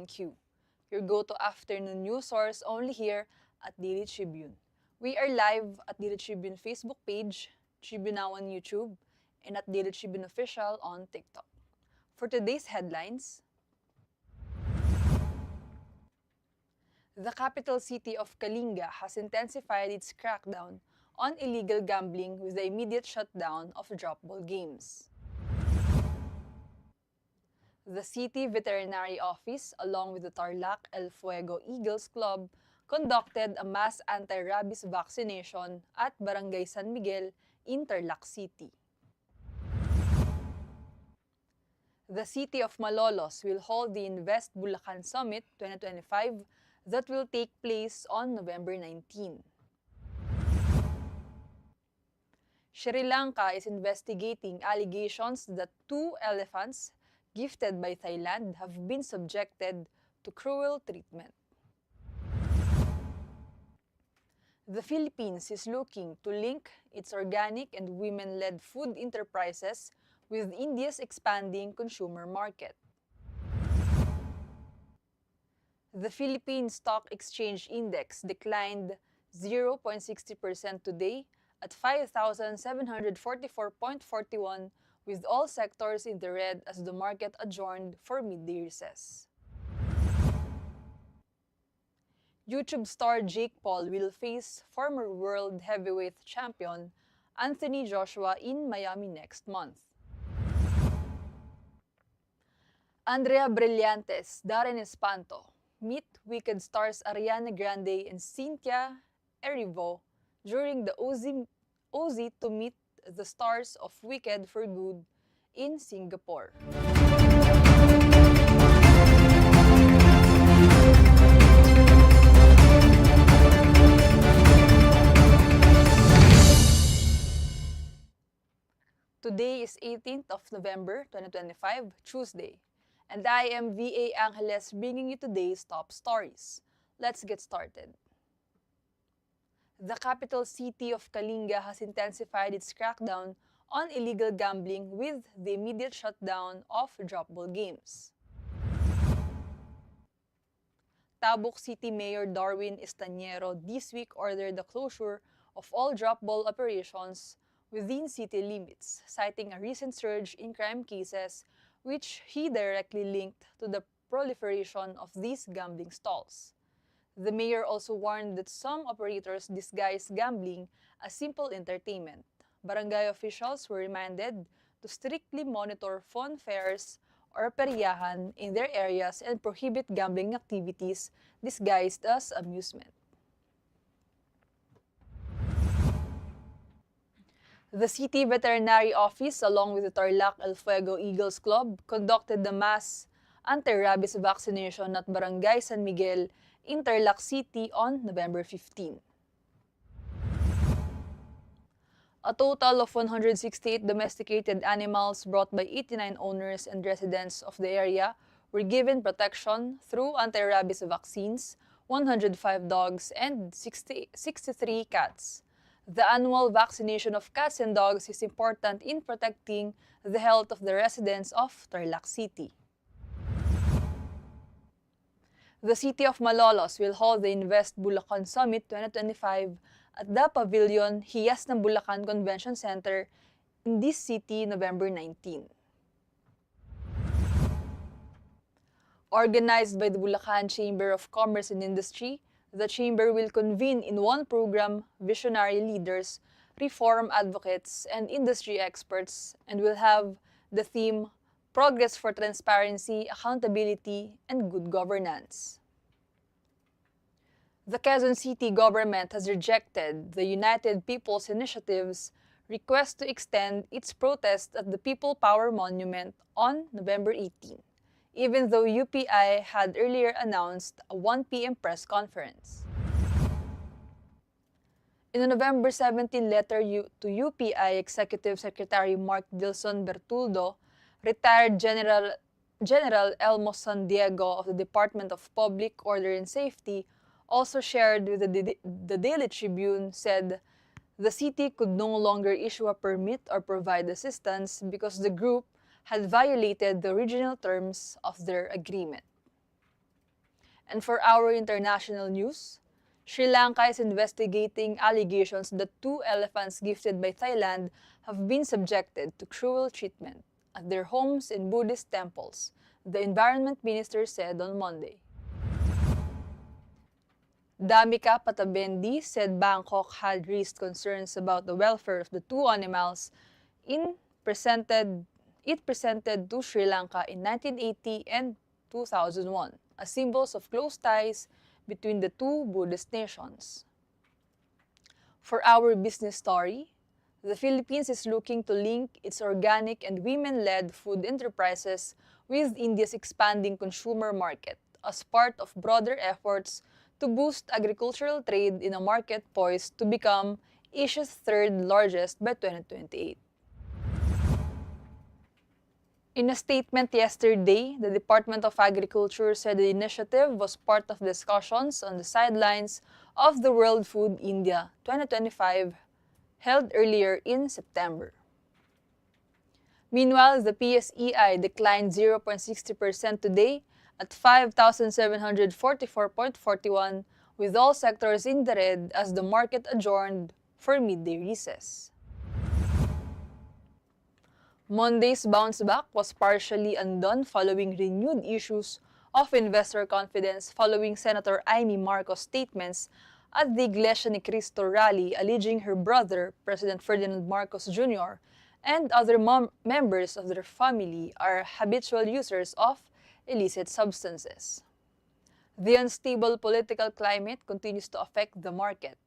Q, your go-to afternoon news source only here at Daily Tribune. We are live at Daily Tribune Facebook page, Tribune Now on YouTube, and at Daily Tribune Official on TikTok. For today's headlines, the capital city of Kalinga has intensified its crackdown on illegal gambling with the immediate shutdown of drop ball games. The City Veterinary Office, along with the Tarlac El Fuego Eagles Club, conducted a mass anti-rabies vaccination at Barangay San Miguel in Tarlac City. The city of Malolos will hold the Invest Bulacan Summit 2025 that will take place on November 19. Sri Lanka is investigating allegations that 2 elephants gifted by Thailand have been subjected to cruel treatment. The Philippines is looking to link its organic and women-led food enterprises with India's expanding consumer market. The Philippine Stock Exchange Index declined 0.60% today at 5,744.41, with all sectors in the red as the market adjourned for midday recess. YouTube star Jake Paul will face former world heavyweight champion Anthony Joshua in Miami next month. Andrea Brillantes, Darren Espanto meet Wicked stars Ariana Grande and Cynthia Erivo during the OZ to meet the stars of Wicked for Good in Singapore. Today is 18th of November 2025, Tuesday, and I am VA Angeles bringing you today's top stories. Let's get started. The capital city of Kalinga has intensified its crackdown on illegal gambling with the immediate shutdown of drop ball games. Tabuk City Mayor Darwin Estañero this week ordered the closure of all drop ball operations within city limits, citing a recent surge in crime cases which he directly linked to the proliferation of these gambling stalls. The mayor also warned that some operators disguise gambling as simple entertainment. Barangay officials were reminded to strictly monitor phone fares or periyahan in their areas and prohibit gambling activities disguised as amusement. The City Veterinary Office, along with the Tarlac El Fuego Eagles Club, conducted the mass anti-rabies vaccination at Barangay San Miguel in Tarlac City on November 15. A total of 168 domesticated animals brought by 89 owners and residents of the area were given protection through anti-rabies vaccines, 105 dogs, and 63 cats. The annual vaccination of cats and dogs is important in protecting the health of the residents of Tarlac City. The city of Malolos will hold the Invest Bulacan Summit 2025 at the Pavilion Hiyas ng Bulacan Convention Center in this city November 19. Organized by the Bulacan Chamber of Commerce and Industry, the chamber will convene in one program visionary leaders, reform advocates, and industry experts, and will have the theme Progress for Transparency, Accountability, and Good Governance. The Quezon City government has rejected the United People's Initiative's request to extend its protest at the People Power Monument on November 18, even though UPI had earlier announced a 1 p.m. press conference. In a November 17 letter to UPI Executive Secretary Mark Dilson Bertuldo, retired General Elmo San Diego of the Department of Public Order and Safety also shared with the Daily Tribune, said the city could no longer issue a permit or provide assistance because the group had violated the original terms of their agreement. And for our international news, Sri Lanka is investigating allegations that 2 elephants gifted by Thailand have been subjected to cruel treatment at their homes in Buddhist temples, the environment minister said on Monday. Damika Patabendi said Bangkok had raised concerns about the welfare of the 2 animals it presented to Sri Lanka in 1980 and 2001 as symbols of close ties between the two Buddhist nations. For our business story, the Philippines is looking to link its organic and women-led food enterprises with India's expanding consumer market as part of broader efforts to boost agricultural trade in a market poised to become Asia's third largest by 2028. In a statement yesterday, the Department of Agriculture said the initiative was part of discussions on the sidelines of the World Food India 2025 held earlier in September. Meanwhile, the PSEI declined 0.60% today at 5,744.41, with all sectors in the red as the market adjourned for midday recess. Monday's bounce back was partially undone following renewed issues of investor confidence following Senator Amy Marcos' statements at the Iglesia ni Cristo rally alleging her brother, President Ferdinand Marcos Jr., and other members of their family are habitual users of illicit substances. The unstable political climate continues to affect the market.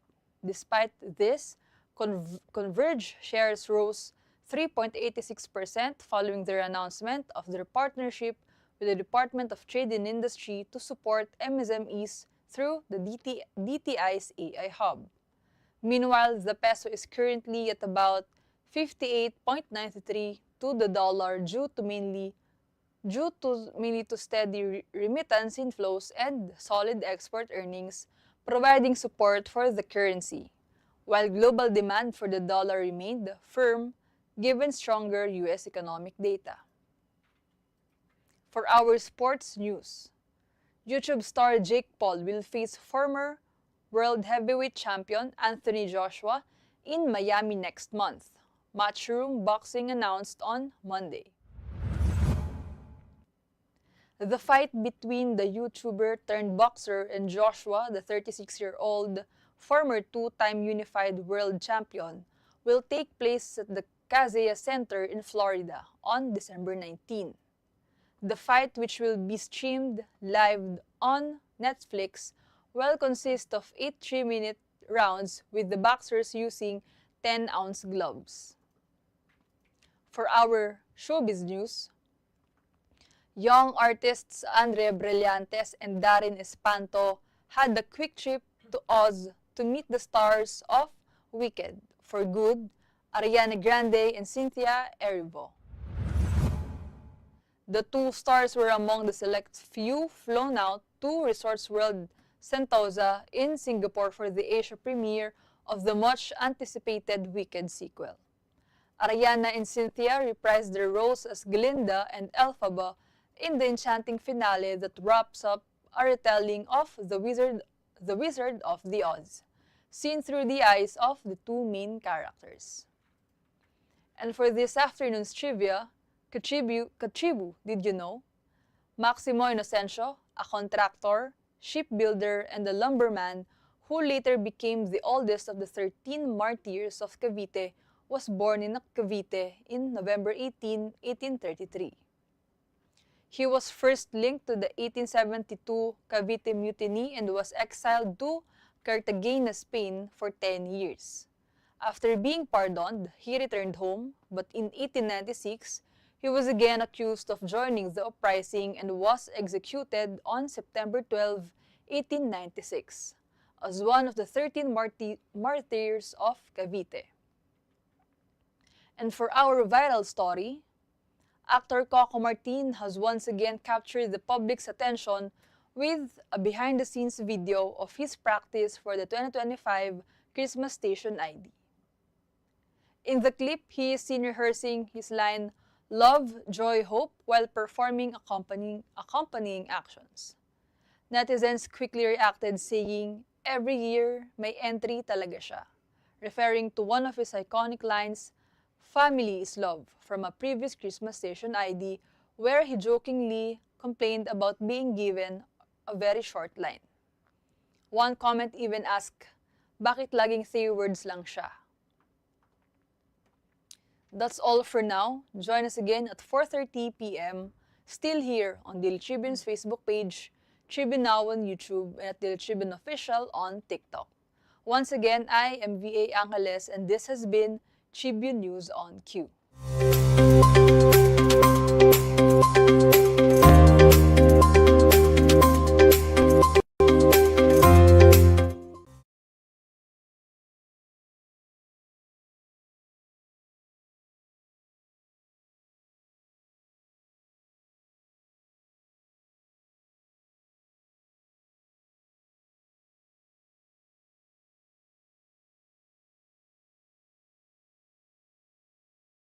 Despite this, Converge shares rose 3.86% following their announcement of their partnership with the Department of Trade and Industry to support MSMEs through the DTI's AI Hub. Meanwhile, the peso is currently at about 58.93 to the dollar due mainly to steady remittance inflows and solid export earnings, providing support for the currency, while global demand for the dollar remained firm given stronger U.S. economic data. For our sports news, YouTube star Jake Paul will face former world heavyweight champion Anthony Joshua in Miami next month, Matchroom Boxing announced on Monday. The fight between the YouTuber turned boxer and Joshua, the 36-year-old former two-time unified world champion, will take place at the Kaseya Center in Florida on December 19. The fight, which will be streamed live on Netflix, will consist of 8 3-minute rounds with the boxers using 10-ounce gloves. For our showbiz news, young artists Andre Brillantes and Darin Espanto had a quick trip to Oz to meet the stars of Wicked for Good, Ariana Grande and Cynthia Erivo. The two stars were among the select few flown out to Resorts World Sentosa in Singapore for the Asia premiere of the much-anticipated Wicked sequel. Ariana and Cynthia reprised their roles as Glinda and Elphaba in the enchanting finale that wraps up a retelling of The Wizard of the Oz, seen through the eyes of the two main characters. And for this afternoon's trivia, Katribu, did you know? Maximo Inocencio, a contractor, shipbuilder, and a lumberman who later became the oldest of the 13 martyrs of Cavite, was born in Cavite in November 18, 1833. He was first linked to the 1872 Cavite Mutiny and was exiled to Cartagena, Spain for 10 years. After being pardoned, he returned home, but in 1896, he was again accused of joining the uprising and was executed on September 12, 1896, as one of the 13 martyrs of Cavite. And for our viral story, actor Coco Martin has once again captured the public's attention with a behind-the-scenes video of his practice for the 2025 Christmas Station ID. In the clip, he is seen rehearsing his line, "Love, Joy, Hope," while performing accompanying actions. Netizens quickly reacted saying, "Every year, may entry talaga siya," referring to one of his iconic lines, "Family is love," from a previous Christmas station ID where he jokingly complained about being given a very short line. One comment even asked, "Bakit laging 3 words lang siya?" That's all for now. Join us again at 4:30 p.m. Still here on Daily Tribune's Facebook page, Tribune Now on YouTube, and at Daily Tribune Official on TikTok. Once again, I am VA Angeles, and this has been Tribune News on Q.